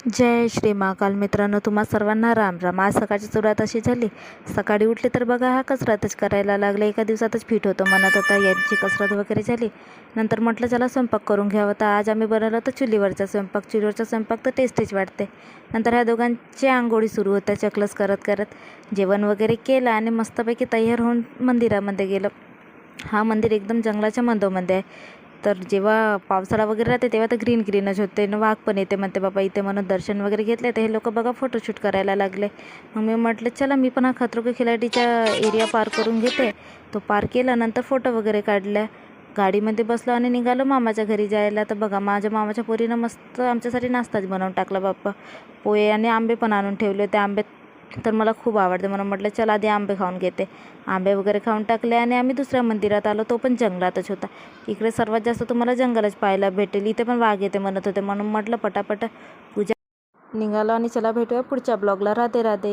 जय श्री महाकाल. मित्रांनो, तुम्हा सर्वांना राम राम. आज सकाळची सुरुवात अशी झाली. सकाळी उठले तर बघा हा कसरतच करायला लागले. एका दिवसातच फिट होतो म्हणत होता. यांची कसरत वगैरे झाली. नंतर म्हटलं चला स्वयंपाक करून घ्यावं. तर आज आम्ही बनवलं तर चुलीवरचा स्वयंपाक. चुलीवरचा स्वयंपाक तर टेस्टीच वाटते. नंतर ह्या दोघांची आंघोळी सुरू होत्या चकलस करत करत. जेवण वगैरे केलं आणि मस्तपैकी तयार होऊन मंदिरामध्ये गेलं. हा मंदिर एकदम जंगलाच्या मधोमध्ये आहे. तर जेव्हा पावसाळा वगैरे राहते तेव्हा तर ग्रीनच होते न वाघ पण येते म्हणते बाबा इथे, म्हणून दर्शन वगैरे घेतले. तर हे लोक बघा फोटोशूट करायला लागले. मग मी म्हटलं चला मी पण हा खतरो के खिलाडीच्या एरिया पार करून घेते. तो पार केला. नंतर फोटो वगैरे काढल्या. गाडीमध्ये बसलो आणि निघालो मामाच्या घरी जायला. तर बघा माझ्या मामाच्या पोरीनं मस्त आमच्यासाठी नाश्ताच बनवून टाकला बाप्पा. पोहे आणि आंबे पण आणून ठेवले. ते आंबे तर मला खूप आवडते म्हणून म्हटलं चला आधी आंबे खाऊन घेते. आंबे वगैरे खाऊन टाकले आणि आम्ही दुसऱ्या मंदिरात आलो. तो पण जंगलातच होता. इकडे सर्वात जास्त तुम्हाला जंगलच पाहायला भेटेल. इथे पण वाघ येते म्हणत होते म्हणून म्हटलं पटापट पूजा निघालो आणि चला भेटूया पुढच्या ब्लॉगला. राधे राधे.